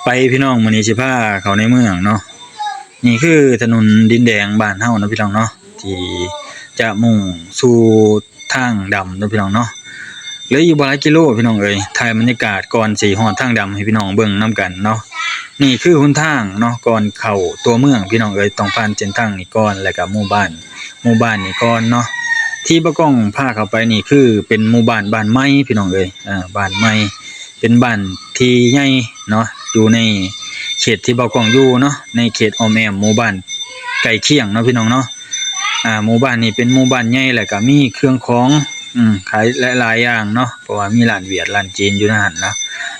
ไปพี่น้องมื้อนี้สิพาเข้าในเมืองเนาะนี่คือถนนดินแดงบ้านเฮาเนาะพี่น้องเนาะที่จะมุ่งสู่ทางดำเนาะพี่น้องเนาะเหลืออยู่บ่หลายกิโลพี่น้องเอ้ยถ่ายบรรยากาศก่อนสิฮอดทางดำให้พี่น้องเบิ่งนํกันเนาะนี่คือหนทางเนาะก่อนเข้าตัวเมืองพี่น้องเอ้ยต้องผ่านเส้นทางนี้ก่อนแล้วก็หมู่บ้านนี่ก่อนเนาะที่บ่กล้องพาเข้าไปนี่คือเป็นหมู่บ้านใหม่พี่น้องเอ้ยบ้านใหม่เป็นบ้านที่ใหญ่เนาะอยู่ในเขตที่เบากองอยู่เนาะในเขตออมแอมหมู่บ้านใกล้เคียงเนาะพี่น้องเนาะหมู่บ้านนี้เป็นหมู่บ้านใหญ่แล้วก็มีเครื่องของขายหลายๆอย่างเนาะเพราะว่ามีร้านเวียดร้านจีนอยู่ในหันนะ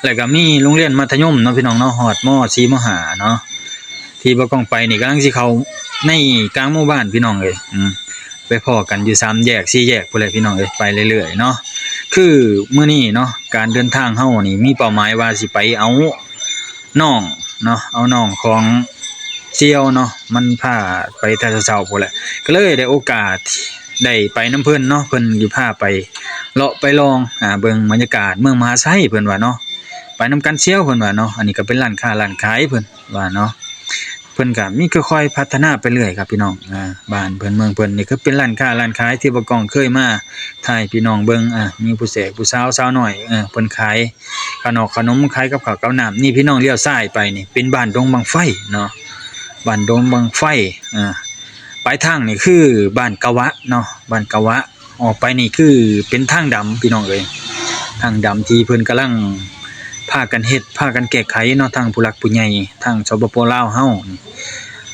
แล้วก็มีโรงเรียนมัธยมเนาะพี่น้องเนาะฮอดม.4 ม.5เนาะที่เบากองไปนี่กำลังสิเข้าในกลางหมู่บ้านพี่น้องเอ้ยไปพ้อกันอยู่3แยก4แยกพุ่นแหละพี่น้องเอ้ยไปเรื่อยๆเนาะคือมื้อนี้เนาะการเดินทางเฮานี่มีเป้าหมายว่าสิไปเอาน้องเนาะเอาน้องของเสี่ยวเนาะมันพาไปแต่เช้าๆพุ่นแหละก็เลยได้โอกาสได้ไปนำเพิ่นเนาะเพิ่นอยู่พาไปเลาะไปลองเบิ่งบรรยากาศเมืองมหาไซเพิ่นว่าเนาะไปนำกันเสี่ยวเพิ่นว่าเนาะอันนี้ก็เป็นร้านค้าร้านขายเพิ่นว่าเนาะเพิ่นก็มีค่อยๆพัฒนาไปเรื่อยครับพี่น้องบ้านเพิ่นเมืองเพิ่นนี่คือเป็นร้านค้าร้านขายที่บ่กองเคยมาถ่ายพี่น้องเบิ่งมีผู้แสกผู้สาวสาวน้อยเพิ่นขายขนมขายกับข้าวกับน้ำนี่พี่น้องเลี้ยวซ้ายไปนี่เป็นบ้านดงบังไฟเนาะบ้านดงบังไฟปลายทางนี่คือบ้านกะวะเนาะบ้านกะวะออกไปนี่คือเป็นทางดำพี่น้องเอ้ยทางดำที่เพิ่นกำลังพากันเฮ็ดพากันแก้ไขเนาะทางผู้หลักผู้ใหญ่ทางสปป.ลาวเฮา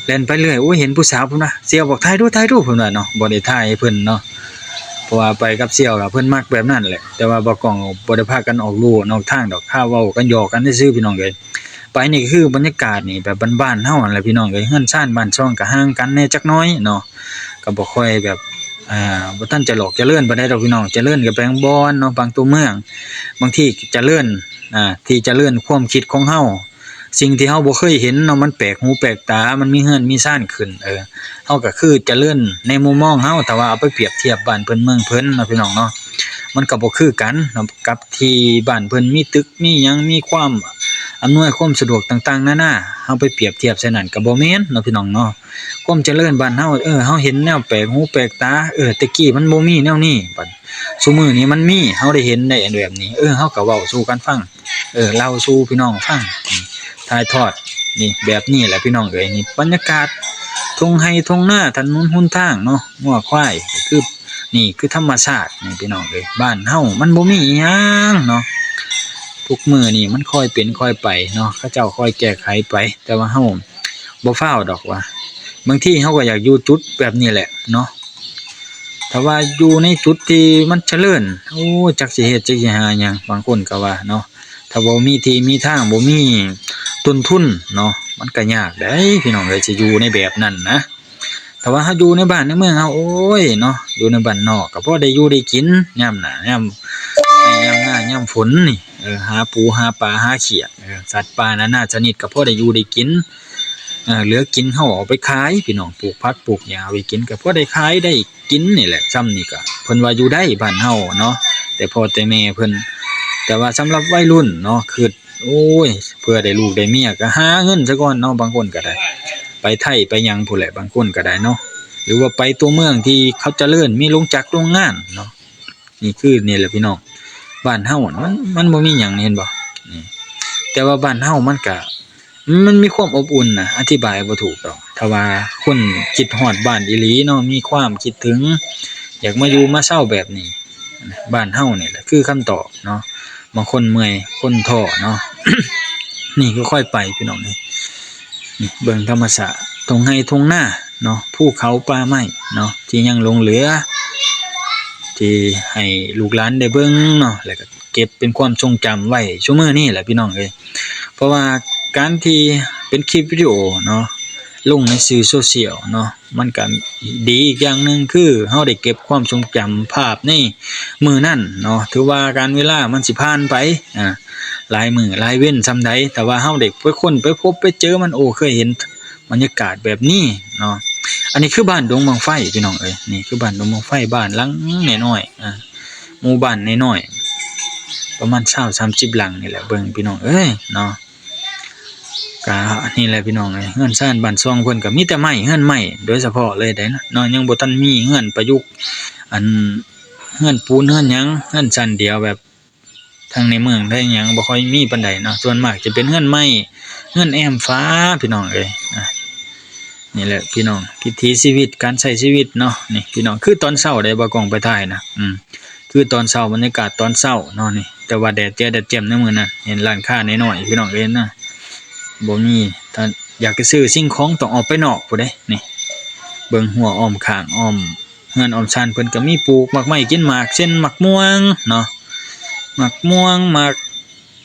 เล่นไปเรื่อยโอ้ยเห็นผู้สาวพุ่นน่ะเสี่ยวบอกถ่ายรูปเพิ่นว่าเนาะบ่ได้ถ่ายให้เพิ่นเนาะเพราะว่าไปกับเสี่ยวล่ะเพิ่นมักแบบนั้นแหละแต่ว่าบ่กล้องบ่ได้พากันออกลู่นอกทางดอกข้าเว้ากันหยอกกันซื่อๆพี่น้องเอ้ยไปนี่คือบรรยากาศนี่แบบบ้านๆเฮานั่นแหละพี่น้องเอ้ยเรือนชานบ้านช่องก็ห่างกันแหน่จักหน่อยเนาะก็บ่ค่อยแบบบ่ทันจะหลอกเจริญปานใดดอกพี่น้องเจริญก็แปลงบ่อนเนาะบางตัวเมืองบางทีเจริญที่เจริญความคิดของเฮาสิ่งที่เฮาบ่เคยเห็นเนาะมันแปลกหูแปลกตามันมีเรือนมีซ่านขึ้นเฮาก็คือเจริญในมุมมองเฮาแต่ว่าเอาไปเปรียบเทียบบ้านเพิ่นเมืองเพิ่นเนาะพี่น้องเนาะมันก็บ่คือกันเนาะกับที่บ้านเพิ่นมีตึกมีหยังมีความอำนวยความสะดวกต่างๆนานาเฮาไปเปรียบเทียบใส่นั่นก็บ่แม่นเนาะพี่น้องเนาะความเจริญบ้านเฮาเฮาเห็นแนวแปลกหูแปลกตาแต่กี้มันบ่มีแนวนี้บัดซุมื้อนี้มันมีเฮาได้เห็นได้อันแบบนี้เฮาก็เว้าสู่กันฟังเล่าสู่พี่น้องฟังถ่ายทอดนี่แบบนี้แหละพี่น้องเอ้ยนี่บรรยากาศทุ่งไร่ทุ่งนาถนนหนทางเนาะงัวควายคือนี่คือธรรมชาตินี่พี่น้องเอ้ยบ้านเฮามันบ่มีอิหยังเนาะทุกมื้อนี่มันค่อยเป็นค่อยไปเนาะเขาเจ้าค่อยแก้ไขไปแต่ว่าเฮาบ่ฟ้าวดอกว่าบางทีเฮาก็อยากอยู่จุดแบบนี้แหละเนาะถ้าว่าอยู่ในจุดที่มันเจริญโอ้จักสิเฮ็ดจักสิหาหยังบางคนก็ว่าเนาะถ้าบ่มีที่มีทางบ่มีต้นทุนเนาะมันก็ยากได้พี่น้องเอ้ยสิอยู่ในแบบนั้นนะแต่ว่าเฮาอยู่ในบ้านในเมืองเฮาโอ้ยเนาะอยู่ในบ้านนอกก็พอได้อยู่ได้กินยามหน้ายามหน้ายามฝนนี่หาปูหาปลาหาเขียดสัตว์ป่านานาชนิดก็พอได้อยู่ได้กินเหลือกินเฮาเอาไปขายพี่น้องปลูกผักปลูกหญ้าไว้กินก็พอได้ขายได้กินนี่แหละซ้ำนี่ก็เพิ่นว่าอยู่ได้บ้านเฮาเนาะแต่พ่อแต่แม่เพิ่นแต่ว่าสำหรับวัยรุ่นเนาะคือโอ้ยเพื่อได้ลูกได้เมียก็หาเงินซะก่อนเนาะบางคนก็ได้ไปไทยไปหยังพู้นแหละบางคนก็ได้เนาะหรือว่าไปตัวเมืองที่เขาเจริญมีโรงจักรโรงงานเนาะนี่แหละพี่น้องบ้านเฮามันบ่มีหยังเห็นบ่นี่แต่ว่าบ้านเฮามันมีความอบอุ่นนะอธิบายบ่ถูกดอกถ้าว่าคนคิดฮอดบ้านอีหลีเนาะมีความคิดถึงอยากมาอยู่มาเช่าแบบนี้บ้านเฮานี่แหละคือคำตอบเนาะบางคนเมื่อยคนท้อเนาะ นี่ก็ค่อยไปพี่น้องนี่เบิ่งธรรมชาติตรงไร่ตรงนาเนาะภูเขาป่าไม้เนาะที่ยังหลงเหลือที่ให้ลูกหลานได้เบิ่งเนาะแล้วก็เก็บเป็นความทรงจำไว้ซุมื้อนี้แหละพี่น้องเอ้ยเพราะว่าการที่เป็นคลิปวิดีโอเนาะลงในสื่อโซเชียลเนาะมันก็ดีอีกอย่างหนึ่งคือเฮาได้เก็บความทรงจำภาพในมื้อนั้นเนาะถือว่าการเวลามันสิผ่านไปหลายมื้อหลายเว้นส่ำใดแต่ว่าเฮาได้ไปค้นไปพบไปเจอมันเคยเห็นบรรยากาศแบบนี้เนาะอันนี้คือบ้านดงบังไฟพี่น้องเอ้ยนี่คือบ้านดงบังไฟบ้านหลังน้อยๆหมู่บ้านน้อยๆประมาณ20-30หลังนี่แหละเบิ่งพี่น้องเอ้ยเนาะ ก็นี่แหละพี่น้องเอ้ยเฮือนซ่านบ้านซ่องเพิ่นก็มีแต่ไม้เฮือนไม้โดยเฉพาะเลยเด้เนาะยังบ่ทันมีเฮือนประยุกต์อันเฮือนปูนเฮือนหยังเฮือนชั้นเดียวแบบทางในเมืองได้หยังบ่ค่อยมีปานใดเนาะส่วนมากจะเป็นเฮือนไม้เฮือนแอมฟ้าพี่น้องเอ้ยนี่แหละพี่น้องวิถีชีวิตการใช้ชีวิตเนาะนี่พี่น้องคือตอนเช้าได้บ่กล้องไปถ่ายนะคือตอนเช้าบรรยากาศตอนเช้าเนาะนี่แต่ว่าแดดแจ่มในมื้อนั้นเห็นร้านค้าน้อยๆพี่น้องเอ้ยนะบ่มีถ้าอยากจะซื้อสิ่งของต้องออกไปนอกพู้นเด้นี่เบิ่งหัวอ้อมข้างอ้อมเฮือนอ้อมชานเพิ่นก็มีปลูกหมากไม้กินหมากเช่นหมากม่วงเนาะหมากม่วงหมาก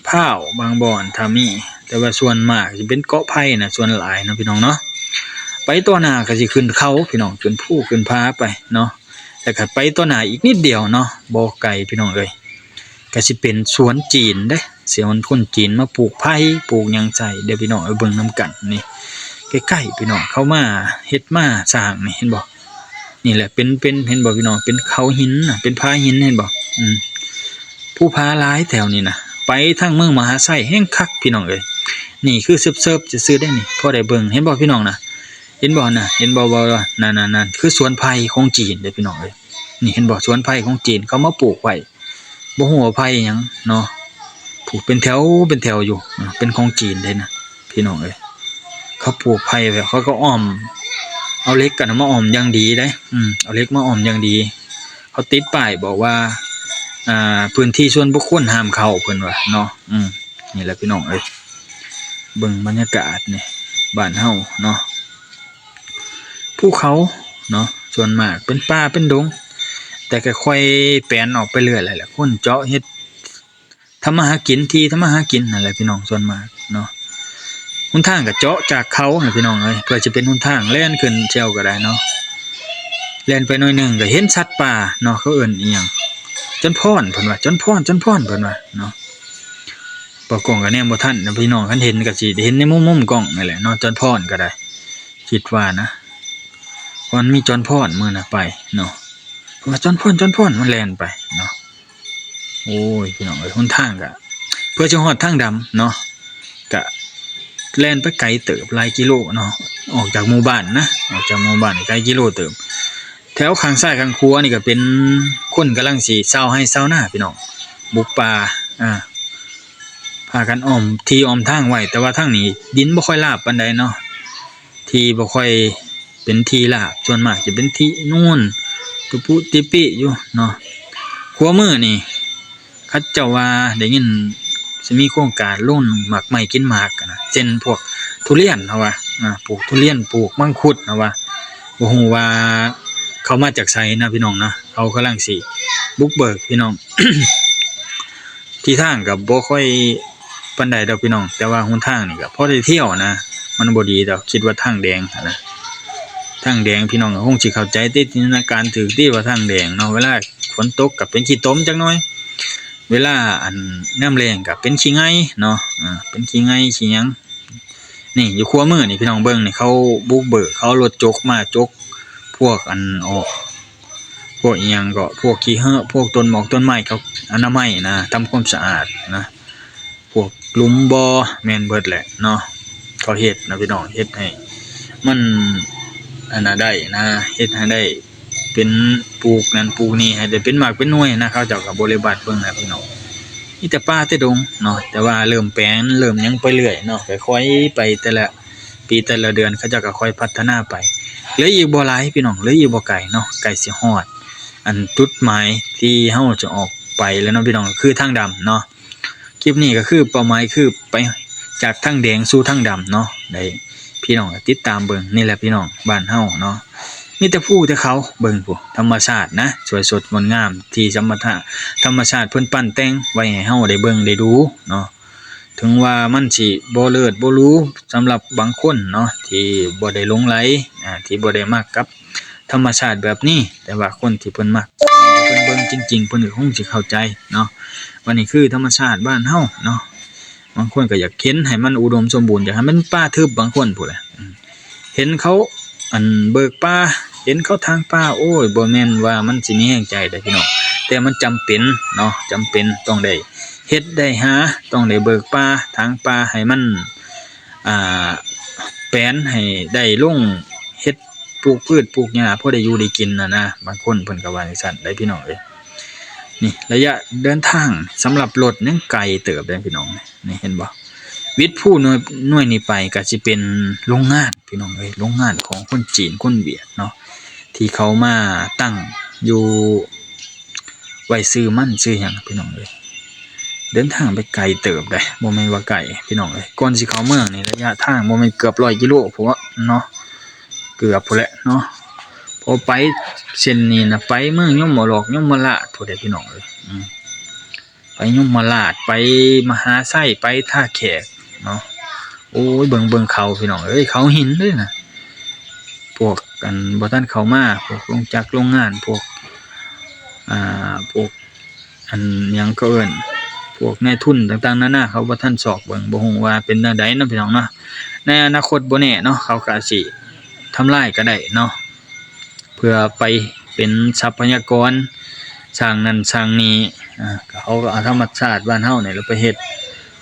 พร้าวบางบ่อนถ้ามีแต่ว่าส่วนมากสิเป็นเกาะไผ่น่ะส่วนหลายเนาะพี่น้องเนาะไปต่อหน้าก็สิขึ้นเขาพี่น้องขึ้นภูขึ้นผาไปเนาะแต่ก็ไปต่อหน้าอีกนิดเดียวเนาะบ่ไกลพี่น้องเอ้ยก็สิเป็นสวนจีนเด้เสียคนจีนมาปลูกไผ่ปลูกหยังใส่เดี๋ยวพี่น้องเอาเบิ่งนํกันนี่ใกล้ๆพี่น้องเข้ามาเฮ็ดมาสร้างนี่เห็นบ่นี่แหละเป็นเห็นบ่พี่น้องเป็นเขาหินน่ะเป็นผาหินเห็นบ่ภูผาหลายแถวนี้น่ะไปทางเมืองมหาไสแห่งคักพี่น้องเอ้ยนี่คือเสิร์ฟจะซื้อได้นี่พอได้เบิ่งเห็นบ่พี่น้องน่ะเห็นบ่น่ะเห็นบ่นั่นคือสวนไผ่ของจีนเด้อพี่น้องเอ้ยนี่เห็นบ่สวนไผ่ของจีนเขามาปลูกไว้บ่ฮู้ว่าไผ่หยังเนาะปลูกเป็นแถวอยู่เป็นของจีนเด้นะพี่น้องเอ้ยเขาปลูกไผ่แบบเขาก็อ้อมเอาเหล็กกันมาอ้อมอย่างดีเด้เอาเหล็กมาอ้อมอย่างดีเขาติดป้ายบอกว่าพื้นที่ส่วนบุคคลห้ามเข้าเพิ่นว่าเนาะนี่แหละพี่น้องเอ้ยเบิ่งบรรยากาศนี่บ้านเฮาเนาะภูเขาเนาะส่วนมากเป็นป่าเป็นดงแต่ก็ค่อยแปลนออกไปเรื่อยแหละคนเจาะเฮ็ดทำมาหากินที่ทำมาหากินนั่นแหละพี่น้องส่วนมากเนาะหนทางก็เจาะจากเขาน่ะพี่น้องเอ้ยเพื่อจะเป็นหนทางแล่นขึ้นเที่ยวก็ได้เนาะแล่นไปหน่อยนึงก็เห็นสัตว์ป่าเนาะเขาเอิ้นอีหยังจนพรเพิ่นว่าจนพรเพิ่นว่าเนาะบ่กล้องก็แนมบ่ทันนะพี่น้องคันเห็นก็สิเห็นในมุมกล้องนั่นแหละเนาะจนพรก็ได้คิดว่านะวันมีจอนพรมื้อน่ะไปเนาะเพราะว่าจอนพรมันแล่นไปเนาะโอ้ยพี่น้องเอ้ยหนทางก็เพื่อจะฮอดทางดำเนาะก็แล่นไปไกลเติบหลายกิโลเนาะออกจากหมู่บ้านนะออกจากหมู่บ้านไกลกิโลเติบแถวข้างซ้ายข้างขวานี่ก็เป็นคนกำลังสิเซาให้เซาหน้าพี่น้องบุกป่าพากันอ้อมที่อ้อมทางไว้แต่ว่าทางนี้ดินบ่ค่อยราบปานใดเนาะที่บ่ค่อยเป็นที่ราบส่วนมากจะเป็นที่นู่นตุปุติปิอยู่เนาะขวามือนี่เขาเจ้าว่าได้ยินสิมีโครงการลงหมากไม้กินหมากนะเช่นพวกทุเรียนเนาะว่าปลูกทุเรียนปลูกมังคุดเนาะว่าบ่ฮู้ว่าเขามาจากไสนะพี่น้องนะเขากำลังสิบุกเบิกพี่น้อง ที่ทางก็บ่ค่อยปานใดดอกพี่น้องแต่ว่าหนทางนี่ก็พอได้เที่ยวนะมันบ่ดีดอกคิดว่าทางแดงนะทางแดงพี่น้องก็คงสิเข้าใจติจินตนาการถูกที่ว่าทางแดงเนาะเวลาฝนตกก็เป็นขี้ตมจักหน่อยเวลาอันน้ำแรงก็เป็นขี้ไงเนาะเป็นขี้ไงขี้หยังนี่อยู่ขวามือนี่พี่น้องเบิ่งนี่เขาบุกเบิกเขารถจกมาจกพวกอันออกพวกอีหยังก็พวกขี้เหือะพวกต้นหมอกต้นไม้เขาอนามัยนะทำความสะอาดนะพวกหลุมบ่อแม่นเบิดแหละเนาะเขาเฮ็ดนะพี่น้องเฮ็ดให้มันอันน่ะได้นะเฮ็ดให้ได้เป็นปลูกนั่นปลูกนี่ให้ได้เป็นหมากเป็นหน่วยนะเขาเจ้าก็บริบัติเบิ่งนะพี่น้องมีแต่ป่าแต่ดงเนาะแต่ว่าเริ่มแปลนเริ่มหยังไปเรื่อยเนาะค่อยๆไปแต่ละปีแต่ละเดือนเขาเจ้าก็ค่อยพัฒนาไปเหลืออีกบ่หลายพี่น้องเหลืออีกบ่ไกลเนาะใกล้สิฮอดอันจุดหมายที่เฮาจะออกไปแล้วเนาะพี่น้องคือทางดำเนาะคลิปนี้ก็คือเป้าหมายคือไปจากทางแดงสู่ทางดำเนาะได้พี่น้องติดตามเบิ่งนี่แหละพี่น้องบ้านเฮาเนาะมีแต่ภูแต่เขาเบิ่งผู้ธรรมชาตินะสวยสดงดงามที่ธรรมชาติเพิ่นปั้นแต่งไว้ให้เฮาได้เบิ่งได้ดูเนาะถึงว่ามันสิบ่เลิศบ่รู้สำหรับบางคนเนาะที่บ่ได้หลงใหลที่บ่ได้มักกับธรรมชาติแบบนี้แต่ว่าคนที่เพิ่นมักเพิ่นเบิ่งจริงๆเพิ่นก็คงสิเข้าใจเนาะว่านี่คือธรรมชาติบ้านเฮาเนาะบางคนก็อยากเห็นให้มันอุดมสมบูรณ์อยากให้มันป่าทึบบางคนพู้นแหละเห็นเขาอันเบิกป่าเห็นเขาทางป่าโอ้ยบ่แม่นว่ามันสิมีแรงใจได้พี่น้องแต่มันจำเป็นเนาะจำเป็นต้องได้เฮ็ดได้หาต้องได้เบิกป่าทางป่าให้มัน อ่าแปลนให้ได้ลงเฮ็ดปลูกพืชปลูกหญ้าพอได้อยู่ได้กินนะบางคนเพิ่นก็ว่าจังซั่นได้พี่น้องเอ้ยนี่ระยะเดินทางสำหรับรถยังไกลเติบได้พี่น้องนี่เห็นบ่วิทย์ผู้หน่วยนี้ไปก็สิเป็นโรงงานพี่น้องเอ้ยโรงงานของคนจีนคนเวียดเนาะที่เขามาตั้งอยู่ไว้ซื้อมันซื้อหยังพี่น้องเอ้ยเดินทางไปไกลเติบได้บ่แม่นว่าไกลพี่น้องเอ้ยก่อนสิเข้าเมืองนี่ระยะทางบ่แม่นเกือบ100กิโลพุ่นว่าเนาะเกือบพุ่นแหละเนาะพอไปเส้นนี้นะไปเมืองยมราชยมราชพุ่นเด้อพี่น้องเอ้ยไปยมราชไปมหาไสไปท่าแขกเนาะโอ้ยเบิ่งเขาพี่น้องเอ้ยเขาหินเด้อน่ะพวกกันบ่ทันเข้ามาพวกโรงจักรโรงงานพวกพวกอันหยังก็เอิ้นพวกนายทุนต่างๆนานาเขาบ่ทันสอกเบิ่งบ่ฮู้ว่าเป็นแนวใดเนาะพี่น้องเนาะในอนาคตบ่แน่เนาะเขาก็อาจสิทำลายก็ได้เนาะเพื่อไปเป็นทรัพยากรสร้างนั่นสร้างนี้เขาก็เอาธรรมชาติบ้านเฮานี่แหละไปเฮ็ด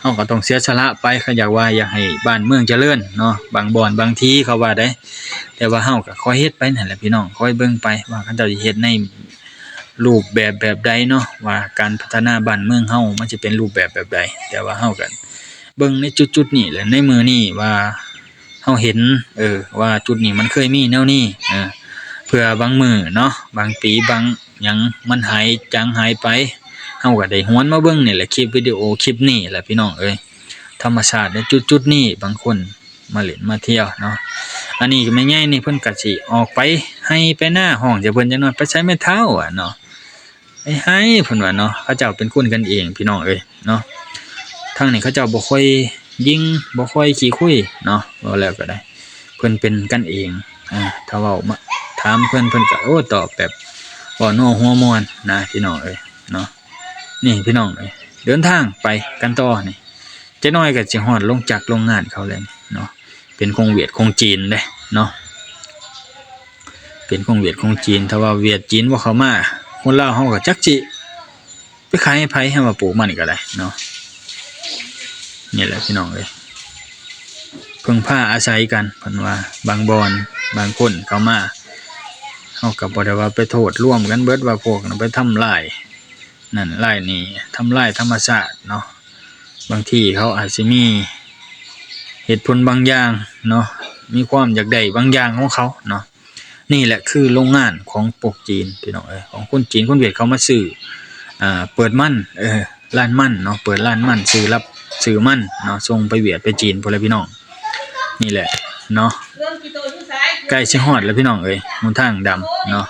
เฮาก็ต้องเสียสละไปเขาอยากว่าอยากให้บ้านเมืองเจริญเนาะบางบ่อนบางทีเขาว่าได้แต่ว่าเฮาก็ค่อยเฮ็ดไปนั่นแหละพี่น้องค่อยเบิ่งไปว่าเขาเจ้าสิเฮ็ดในรูปแบบใดเนาะว่าการพัฒนาบ้านเมืองเฮามันสิเป็นรูปแบบใดแต่ว่าเฮาก็เบิ่งในจุดๆนี้แหละในมื้อนี้ว่าเฮาเห็นว่าจุดนี้มันเคยมีแนวนี้เพื่อบางมื้อเนาะบางปีบางหยังมันหายจางหายไปเฮาก็ได้หวนมาเบิ่งนี่แหละคลิปวิดีโอคลิปนี้แหละพี่น้องเอ้ยธรรมชาติในจุดๆนี้บางคนมาเล่นมาเที่ยวเนาะอันนี้ก็แม่ใหญ่นี่เพิ่นก็สิออกไปให้ไปหน้าห้องจะเพิ่นจังน้อยไปใช้ไม้เท้าเนาะไปให้เพิ่นว่าเนาะเขาเจ้าเป็นคนกันเองพี่น้องเอ้ยเนาะทางนี้เขาเจ้าบ่ค่อยยิงบ่ค่อยขี้คุยเนาะว่าแล้วก็ได้เพิ่นเป็นกันเองถ้าเว้ามาถามเพิ่นก็โอ้ตอบแบบบ่นัวหัวม่วนนะพี่น้องเอ้ยเนาะนี่พี่น้องเอ้ยเดินทางไปกันต่อนี่จักหน่อยก็สิฮอดลงจากโรงงานเขาแล้วเนาะเป็นของเวียดของจีนเด้เนาะเป็นของเวียดของจีนถ้าว่าเวียดจีนบ่เข้ามาคนลาวเฮาก็จักสิไปขายให้ไผให้มาปลูกมันก็ได้เนาะนี่แหละพี่น้องเอ้ยพึ่งพาอาศัยกันเพิ่นว่าบางบ่อนบางคนเข้ามาเฮาก็บ่ได้ว่าไปโทษร่วมกันเบิดว่าพวกนั้นไปทำลายนั่นลายนี่ทำลายธรรมชาติเนาะบางทีเขาอาจสิมีเหตุผลบางอย่างเนาะมีความอยากได้บางอย่างของเขาเนาะนี่แหละคือโรงงานของพวกจีนพี่น้องเอ้ยของคนจีนคนเวียดเขามาซื้อเปิดมันร้านมันเนาะเปิดร้านมันซื้อรับซื้อมันเนาะส่งไปเวียดไปจีนพุ่นแหละพี่น้องนี่แหละเนาะใกล้สิฮอดแล้วพี่น้องเอ้ยหนทางดำเนาะ